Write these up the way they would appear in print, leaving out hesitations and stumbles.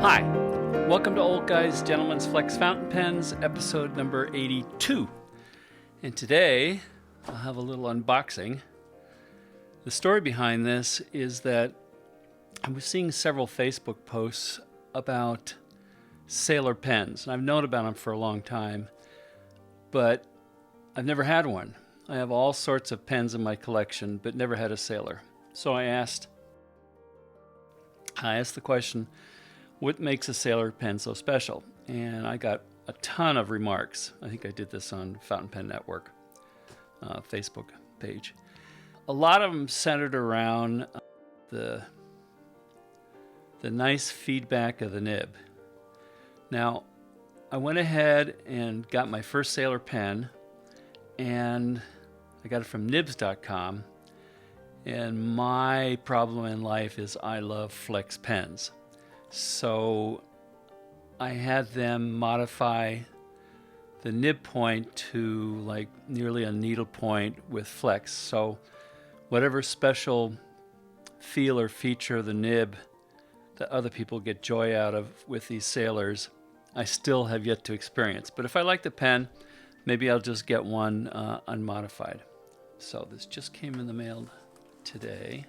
Hi, welcome to Old Guys Gentlemen's Flex Fountain Pens, episode number 82. And today, I'll have a little unboxing. The story behind this is that I was seeing several Facebook posts about Sailor pens, and I've known about them for a long time, but I've never had one. I have all sorts of pens in my collection, but never had a Sailor. So I asked the question, what makes a Sailor pen so special? And I got a ton of remarks. I think I did this on Fountain Pen Network Facebook page. A lot of them centered around the nice feedback of the nib. Now, I went ahead and got my first Sailor pen, and I got it from nibs.com. And my problem in life is I love flex pens. So I had them modify the nib point to like nearly a needle point with flex. So whatever special feel or feature of the nib that other people get joy out of with these Sailors, I still have yet to experience. But if I like the pen, maybe I'll just get one unmodified. So this just came in the mail today.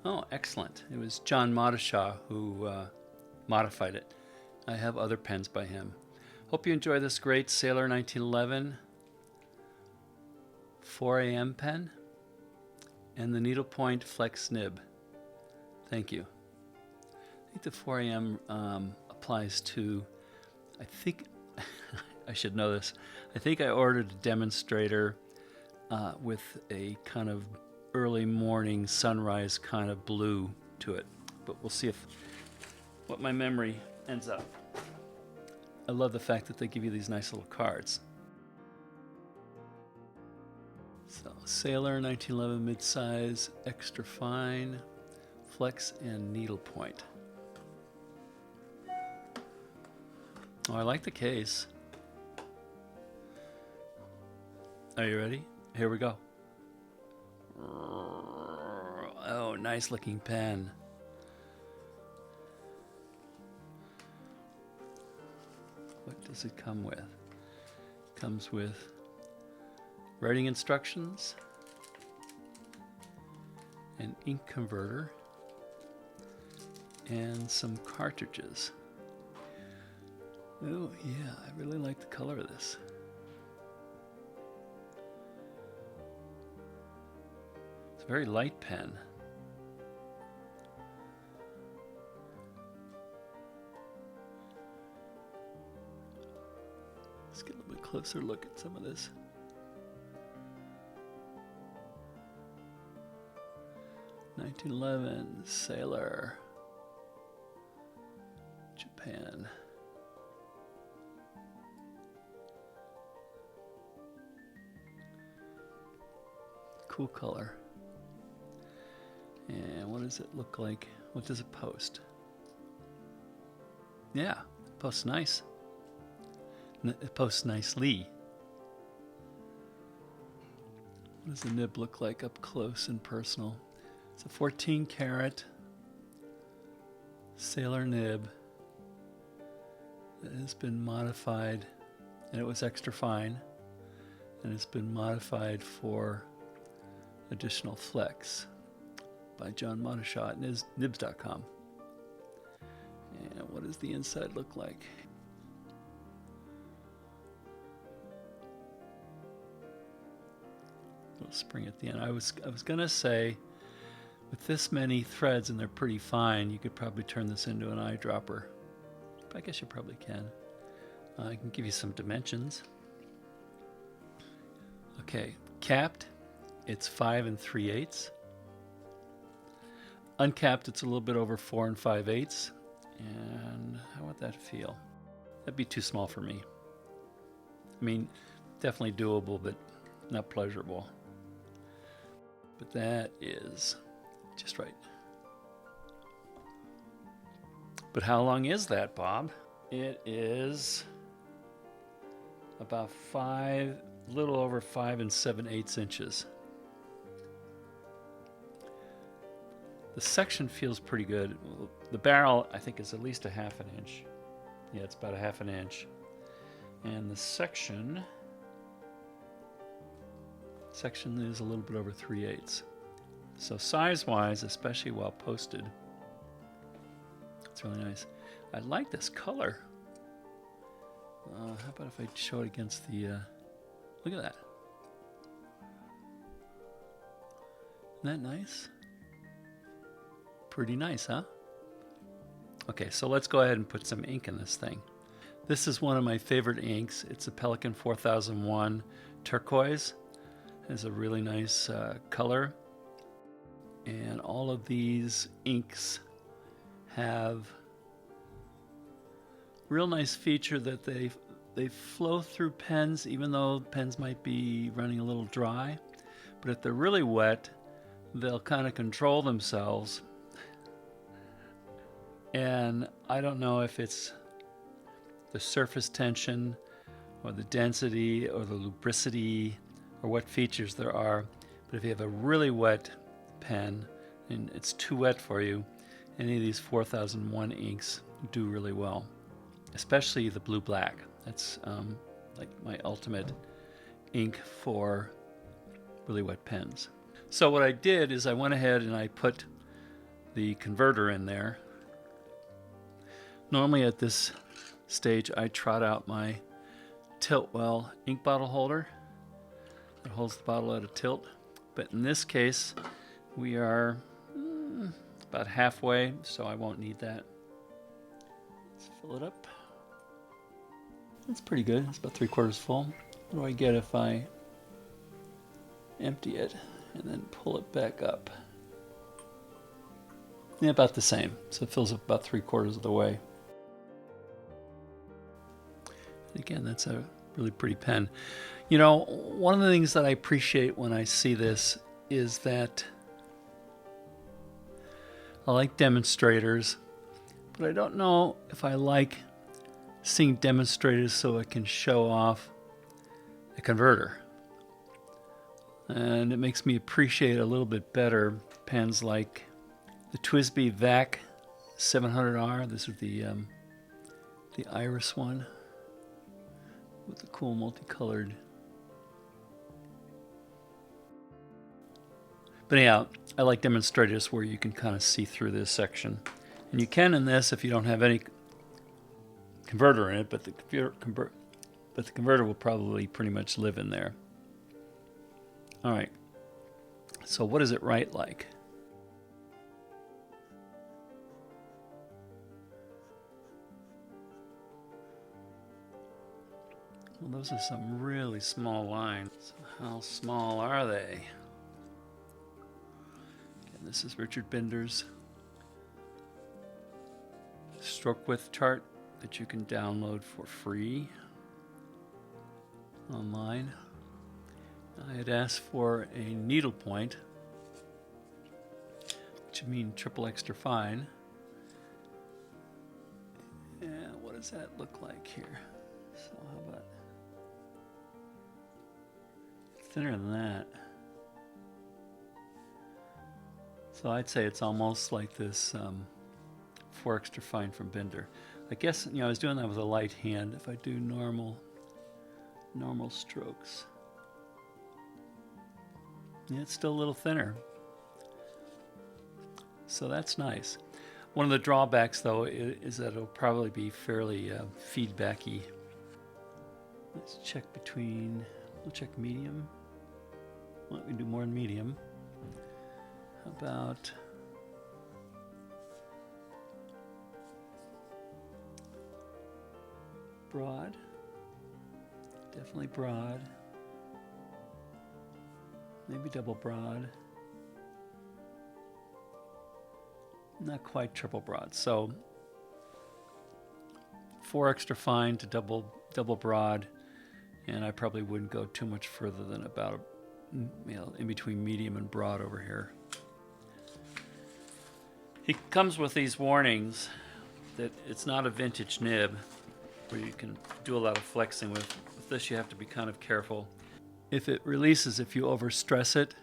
Oh, excellent. It was John Modishaw who modified it. I have other pens by him. Hope you enjoy this great Sailor 1911 4am pen and the needlepoint flex nib. Thank you. I think the 4am applies to, I think, I should know this. I think I ordered a demonstrator with a kind of early morning sunrise kind of blue to it. But we'll see what my memory ends up. I love the fact that they give you these nice little cards. So, Sailor 1911 midsize, extra fine, flex and needlepoint. Oh, I like the case. Are you ready? Here we go. Oh, nice looking pen. What does it come with? It comes with writing instructions, an ink converter, and some cartridges. Oh yeah, I really like the color of this. It's a very light pen. Let's get a little bit closer look at some of this. (1911) Sailor, Japan. Cool color. And what does it look like? What does it post? Yeah, it posts nice. It posts nicely. What does the nib look like up close and personal? It's a 14 karat Sailor nib that has been modified, and it was extra fine, and it's been modified for additional flex by John Modishaw at nibs.com. And what does the inside look like? Little spring at the end. I was gonna say, with this many threads and they're pretty fine, you could probably turn this into an eyedropper. But I guess you probably can. I can give you some dimensions. Okay, capped, it's 5 3/8. Uncapped, it's a little bit over 4 5/8. And how would that feel? That'd be too small for me. I mean, definitely doable, but not pleasurable. But that is just right. But how long is that, Bob? It is about a little over 5 7/8 inches. The section feels pretty good. The barrel, I think, is at least a ½ inch. Yeah, it's about a ½ inch. And the section is a little bit over 3/8. So size-wise, especially while posted, it's really nice. I like this color. How about if I show it against the... look at that. Isn't that nice? Pretty nice, huh? Okay, so let's go ahead and put some ink in this thing. This is one of my favorite inks. It's a Pelikan 4001 turquoise. It has a really nice color. And all of these inks have real nice feature that they flow through pens, even though pens might be running a little dry. But if they're really wet, they'll kind of control themselves. And I don't know if it's the surface tension or the density or the lubricity or what features there are, but if you have a really wet pen and it's too wet for you, any of these 4001 inks do really well, especially the blue black. That's like my ultimate ink for really wet pens. So what I did is I went ahead and I put the converter in there. Normally at this stage I trot out my Tiltwell ink bottle holder that holds the bottle at a tilt, but in this case we are about halfway, so I won't need that. Let's fill it up. That's pretty good. It's about 3/4 full. What do I get if I empty it and then pull it back up? Yeah, about the same. So it fills up about 3/4 of the way. And again, that's a really pretty pen. You know, one of the things that I appreciate when I see this is that I like demonstrators, but I don't know if I like seeing demonstrators so it can show off a converter. And it makes me appreciate a little bit better pens like the TWSBI VAC 700R. This is the iris one with the cool multicolored. But anyhow, I like demonstrators where you can kind of see through this section. And you can in this if you don't have any converter in it, but the converter will probably pretty much live in there. All right, so what does it write like? Well, those are some really small lines. So how small are they? Again, this is Richard Binder's stroke width chart that you can download for free online. I had asked for a needle point, which would mean triple extra fine. And what does that look like here? So how about thinner than that? So I'd say it's almost like this 4 extra fine from Binder. I guess, you know, I was doing that with a light hand. If I do normal strokes, yeah, it's still a little thinner. So that's nice. One of the drawbacks, though, is that it'll probably be fairly feedbacky. Let's check between, we'll check medium. Well, we can do more in medium. How about broad? Definitely broad. Maybe double broad. Not quite triple broad. So 4 extra fine to double broad, and I probably wouldn't go too much further than about, you know, in between medium and broad over here. He comes with these warnings that it's not a vintage nib where you can do a lot of flexing with. With this, you have to be kind of careful. If it releases, if you overstress it,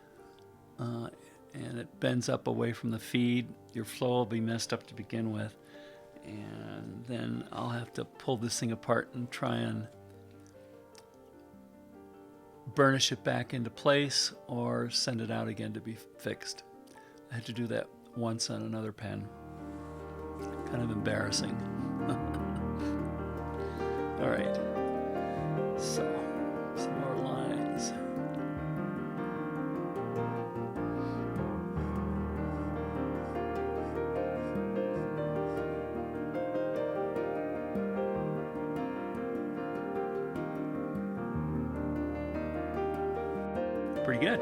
and it bends up away from the feed, your flow will be messed up to begin with. And then I'll have to pull this thing apart and try and burnish it back into place or send it out again to be fixed. I had to do that once on another pen. Kind of embarrassing. All right, so some more lines. Pretty good.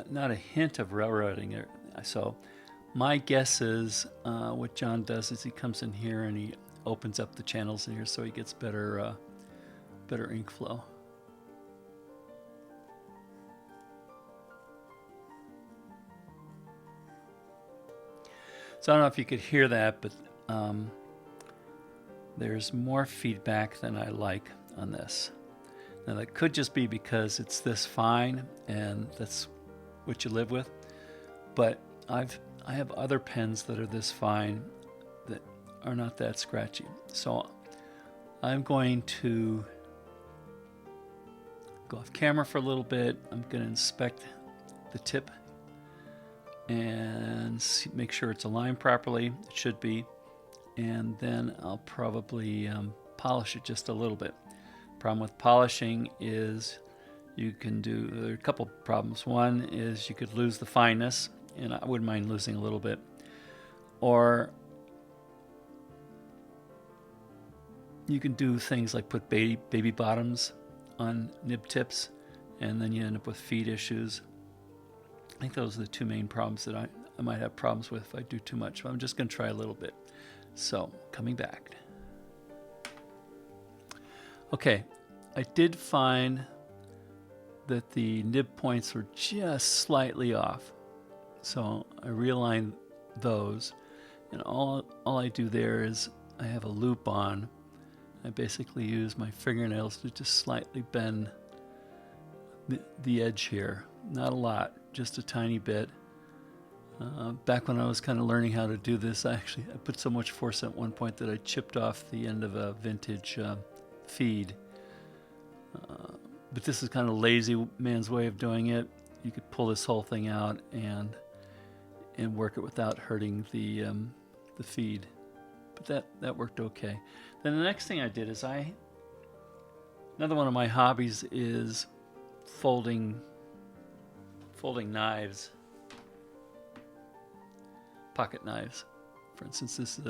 Not a hint of railroading there. So my guess is what John does is he comes in here and he opens up the channels in here so he gets better ink flow. So I don't know if you could hear that, but there's more feedback than I like on this. Now that could just be because it's this fine and that's what you live with, but I have other pens that are this fine that are not that scratchy. So I'm going to go off camera for a little bit. I'm going to inspect the tip and make sure it's aligned properly. It should be. And then I'll probably polish it just a little bit. Problem with polishing is there are a couple problems. One is you could lose the fineness, and I wouldn't mind losing a little bit. Or you can do things like put baby bottoms on nib tips, and then you end up with feed issues. I think those are the two main problems that I might have problems with if I do too much. But I'm just going to try a little bit. So, coming back. Okay, I did find that the nib points were just slightly off. So I realigned those, and all I do there is I have a loop on. I basically use my fingernails to just slightly bend the edge here. Not a lot, just a tiny bit. Back when I was kind of learning how to do this, I put so much force at one point that I chipped off the end of a vintage feed. But this is kind of lazy man's way of doing it. You could pull this whole thing out and work it without hurting the feed. But that worked okay. Then the next thing I did is another one of my hobbies is folding knives, pocket knives. For instance, this is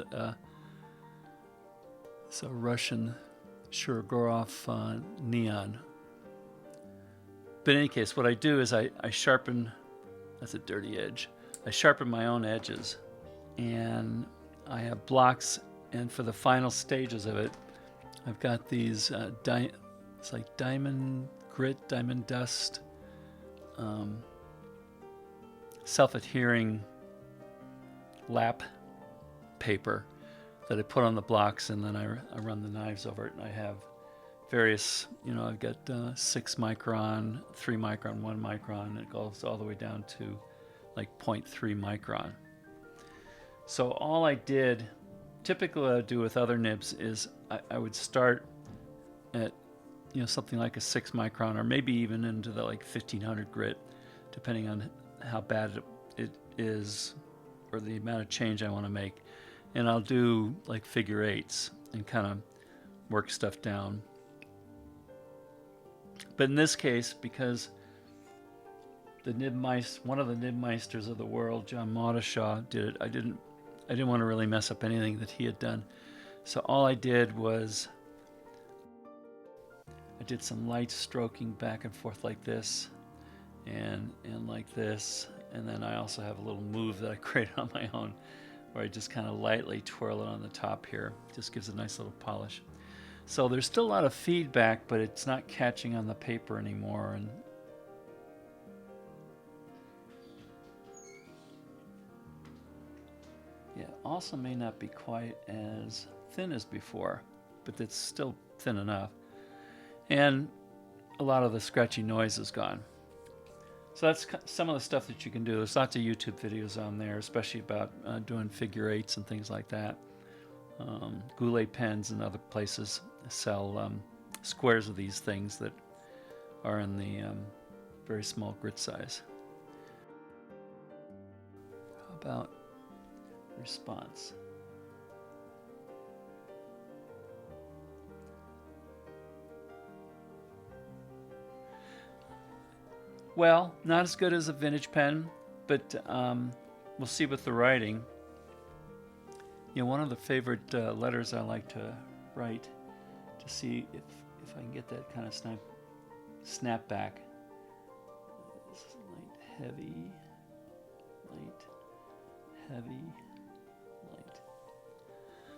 a Russian Shirogorov neon. But in any case, what I do is I sharpen, that's a dirty edge, I sharpen my own edges, and I have blocks, and for the final stages of it, I've got these, it's like diamond grit, diamond dust, self-adhering lap paper that I put on the blocks, and then I run the knives over it, and I have various, I've got 6 micron, 3 micron, 1 micron, and it goes all the way down to like 0.3 micron. So all I did, typically what I would do with other nibs is I would start at something like a 6 micron, or maybe even into the like 1500 grit, depending on how bad it is or the amount of change I want to make. And I'll do like figure eights and kind of work stuff down. But in this case, because one of the Nibmeisters of the world, John Mautashaw, did it, I didn't want to really mess up anything that he had done. So all I did was I did some light stroking back and forth like this and like this. And then I also have a little move that I created on my own where I just kind of lightly twirl it on the top here. Just gives a nice little polish. So there's still a lot of feedback, but it's not catching on the paper anymore. And yeah, also may not be quite as thin as before, but it's still thin enough. And a lot of the scratchy noise is gone. So that's some of the stuff that you can do. There's lots of YouTube videos on there, especially about doing figure eights and things like that. Goulet pens and other places sell squares of these things that are in the very small grit size. How about response? Well, not as good as a vintage pen, but we'll see with the writing. You know, one of the favorite letters I like to write to see if I can get that kind of snap back. This is light, heavy, light, heavy, light.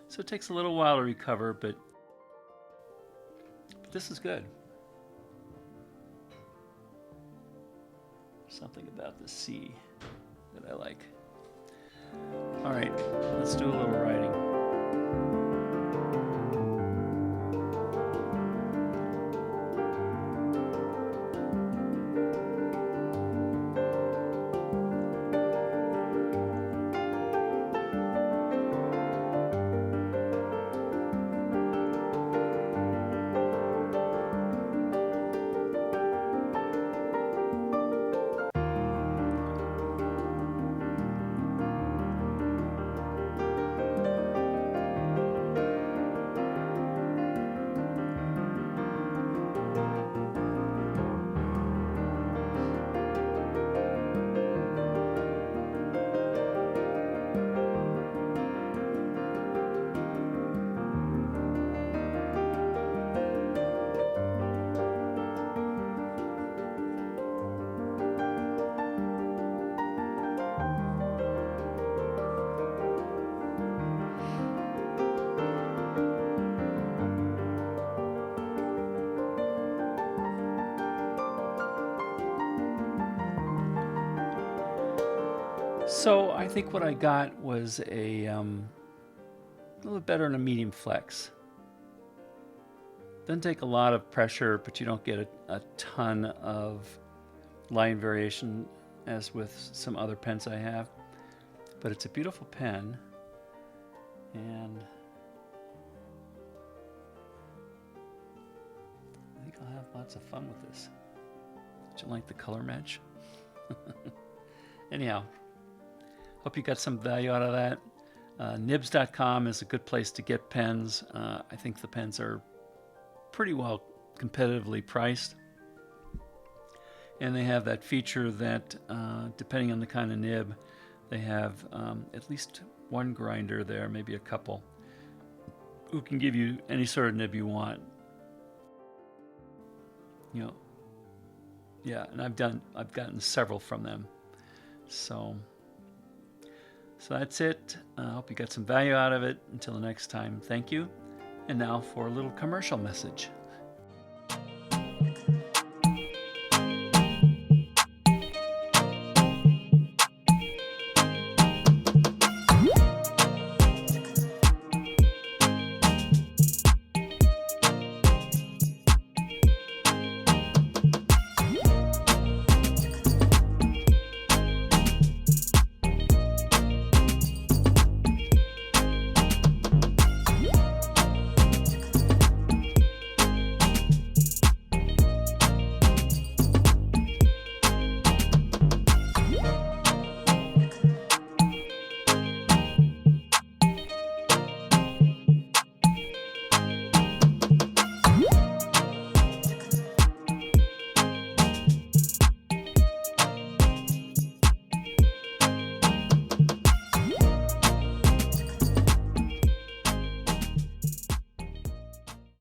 So it takes a little while to recover, but this is good. Something about the C that I like. All right, let's do a little writing. So I think what I got was a little better than a medium flex. Doesn't take a lot of pressure, but you don't get a ton of line variation as with some other pens I have. But it's a beautiful pen, and I think I'll have lots of fun with this. Do you like the color match? Anyhow, hope you got some value out of that. Nibs.com is a good place to get pens. I think the pens are pretty well competitively priced. And they have that feature that, depending on the kind of nib, they have at least one grinder there, maybe a couple, who can give you any sort of nib you want. You know, yeah, and I've gotten several from them. So that's it. I hope you got some value out of it. Until the next time, thank you. And now for a little commercial message.